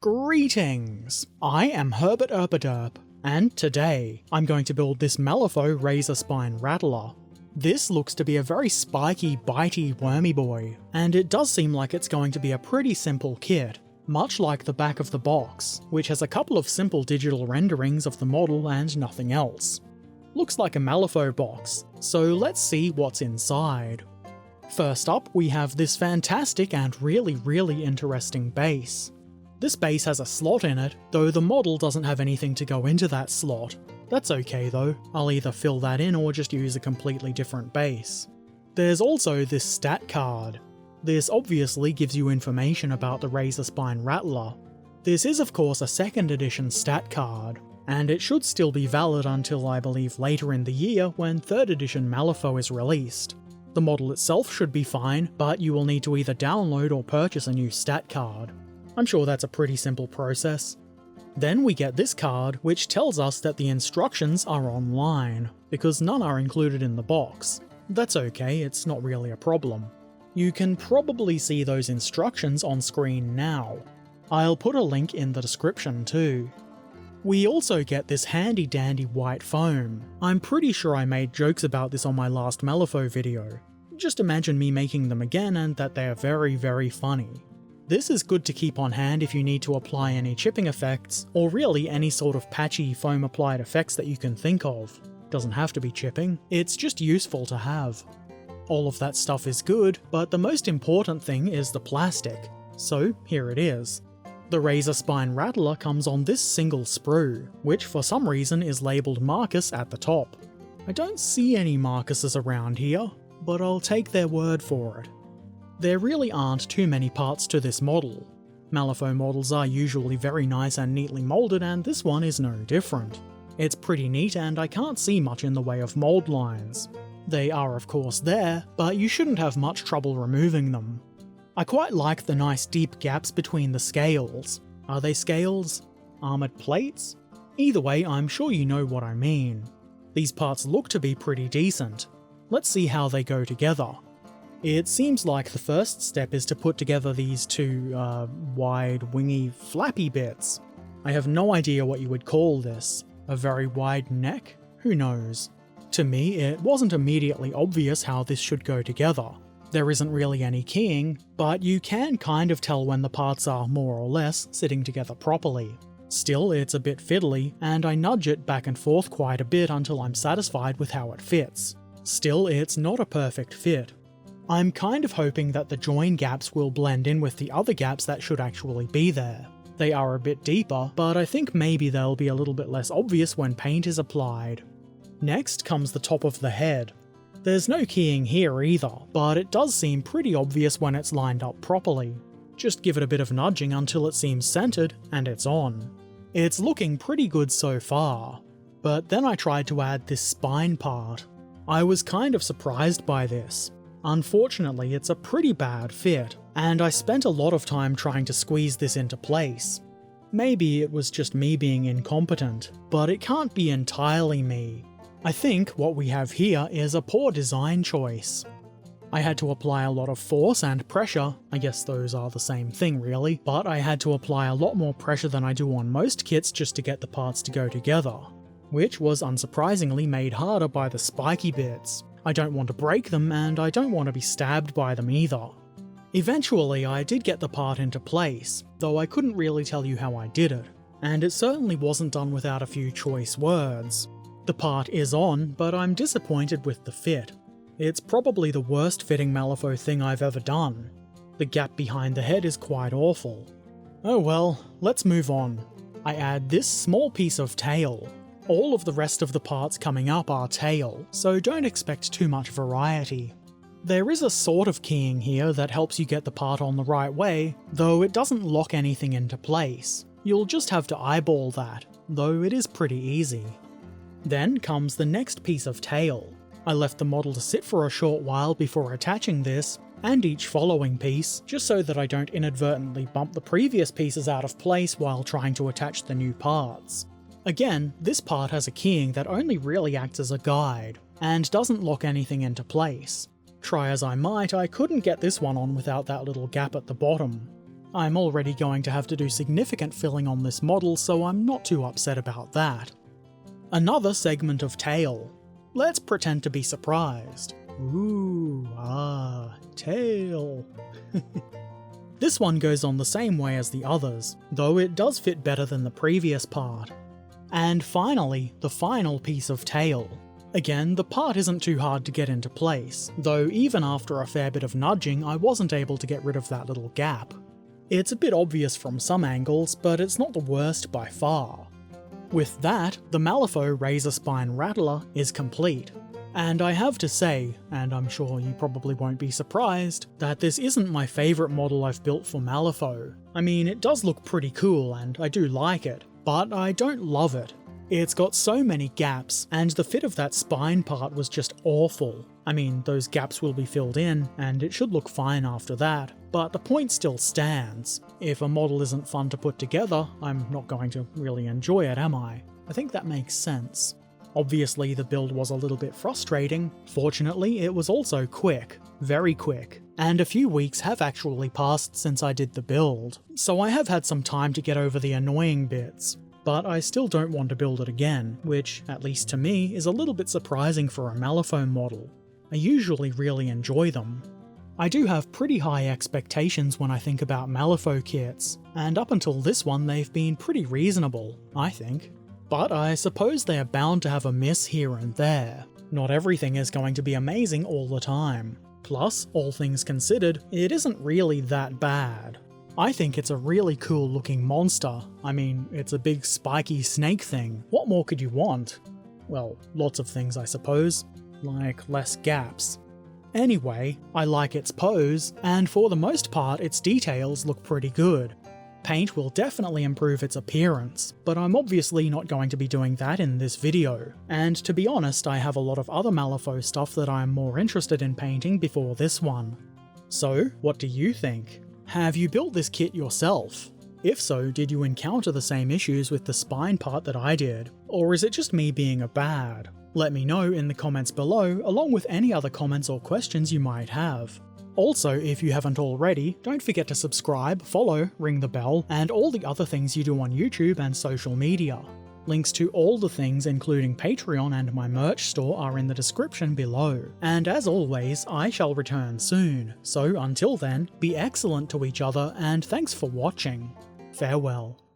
Greetings! I am Herbert Erpaderp, and today I'm going to build this Malifaux Razorspine Rattler. This looks to be a very spiky, bitey, wormy boy, and it does seem like it's going to be a pretty simple kit, much like the back of the box, which has a couple of simple digital renderings of the model and nothing else. Looks like a Malifaux box, so let's see what's inside. First up, we have this fantastic and really interesting base. This base has a slot in it, though the model doesn't have anything to go into that slot. That's okay though, I'll either fill that in or just use a completely different base. There's also this stat card. This obviously gives you information about the Razorspine Rattler. This is of course a 2nd edition stat card, and it should still be valid until I believe later in the year when 3rd edition Malifaux is released. The model itself should be fine, but you will need to either download or purchase a new stat card. I'm sure that's a pretty simple process. Then we get this card, which tells us that the instructions are online, because none are included in the box. That's okay, it's not really a problem. You can probably see those instructions on screen now. I'll put a link in the description too. We also get this handy dandy white foam. I'm pretty sure I made jokes about this on my last Malifaux video. Just imagine me making them again and that they are very funny. This is good to keep on hand if you need to apply any chipping effects, or really any sort of patchy foam applied effects that you can think of. Doesn't have to be chipping, it's just useful to have. All of that stuff is good, but the most important thing is the plastic. So here it is. The Razorspine Rattler comes on this single sprue, which for some reason is labelled Marcus at the top. I don't see any Marcuses around here, but I'll take their word for it. There really aren't too many parts to this model. Malifaux models are usually very nice and neatly moulded, and this one is no different. It's pretty neat and I can't see much in the way of mould lines. They are of course there, but you shouldn't have much trouble removing them. I quite like the nice deep gaps between the scales. Are they scales? Armoured plates? Either way, I'm sure you know what I mean. These parts look to be pretty decent. Let's see how they go together. It seems like the first step is to put together these two, wide, wingy, flappy bits. I have no idea what you would call this. A very wide neck? Who knows? To me, it wasn't immediately obvious how this should go together. There isn't really any keying, but you can kind of tell when the parts are more or less sitting together properly. Still, it's a bit fiddly, and I nudge it back and forth quite a bit until I'm satisfied with how it fits. Still, it's not a perfect fit. I'm kind of hoping that the join gaps will blend in with the other gaps that should actually be there. They are a bit deeper, but I think maybe they'll be a little bit less obvious when paint is applied. Next comes the top of the head. There's no keying here either, but it does seem pretty obvious when it's lined up properly. Just give it a bit of nudging until it seems centered, and it's on. It's looking pretty good so far, but then I tried to add this spine part. I was kind of surprised by this. Unfortunately, it's a pretty bad fit, and I spent a lot of time trying to squeeze this into place. Maybe it was just me being incompetent, but it can't be entirely me. I think what we have here is a poor design choice. I had to apply a lot of force and pressure, I guess those are the same thing really, but I had to apply a lot more pressure than I do on most kits just to get the parts to go together, which was unsurprisingly made harder by the spiky bits. I don't want to break them, and I don't want to be stabbed by them either. Eventually I did get the part into place, though I couldn't really tell you how I did it, and it certainly wasn't done without a few choice words. The part is on, but I'm disappointed with the fit. It's probably the worst fitting Malifaux thing I've ever done. The gap behind the head is quite awful. Oh well, let's move on. I add this small piece of tail. All of the rest of the parts coming up are tail, so don't expect too much variety. There is a sort of keying here that helps you get the part on the right way, though it doesn't lock anything into place. You'll just have to eyeball that, though it is pretty easy. Then comes the next piece of tail. I left the model to sit for a short while before attaching this, and each following piece, just so that I don't inadvertently bump the previous pieces out of place while trying to attach the new parts. Again, this part has a keying that only really acts as a guide, and doesn't lock anything into place. Try as I might, I couldn't get this one on without that little gap at the bottom. I'm already going to have to do significant filling on this model, so I'm not too upset about that. Another segment of tail. Let's pretend to be surprised. Ooh, tail. This one goes on the same way as the others, though it does fit better than the previous part. And finally, the final piece of tail. Again, the part isn't too hard to get into place, though even after a fair bit of nudging I wasn't able to get rid of that little gap. It's a bit obvious from some angles, but it's not the worst by far. With that, the Malifaux Razorspine Rattler is complete. And I have to say, and I'm sure you probably won't be surprised, that this isn't my favourite model I've built for Malifaux. I mean, it does look pretty cool and I do like it, but I don't love it. It's got so many gaps, and the fit of that spine part was just awful. I mean, those gaps will be filled in, and it should look fine after that, but the point still stands. If a model isn't fun to put together, I'm not going to really enjoy it, am I? I think that makes sense. Obviously, the build was a little bit frustrating. Fortunately, it was also quick. Very quick. And a few weeks have actually passed since I did the build, so I have had some time to get over the annoying bits. But I still don't want to build it again, which, at least to me, is a little bit surprising for a Malifaux model. I usually really enjoy them. I do have pretty high expectations when I think about Malifaux kits, and up until this one they've been pretty reasonable, I think. But I suppose they are bound to have a miss here and there. Not everything is going to be amazing all the time. Plus, all things considered, it isn't really that bad. I think it's a really cool looking monster. I mean, it's a big spiky snake thing. What more could you want? Well, lots of things I suppose, like less gaps. Anyway, I like its pose, and for the most part its details look pretty good. Paint will definitely improve its appearance, but I'm obviously not going to be doing that in this video, and to be honest I have a lot of other Malifaux stuff that I'm more interested in painting before this one. So, what do you think? Have you built this kit yourself? If so, did you encounter the same issues with the spine part that I did? Or is it just me being a bad? Let me know in the comments below, along with any other comments or questions you might have. Also, if you haven't already, don't forget to subscribe, follow, ring the bell, and all the other things you do on YouTube and social media. Links to all the things, including Patreon and my merch store, are in the description below. And as always, I shall return soon, so until then, be excellent to each other and thanks for watching. Farewell.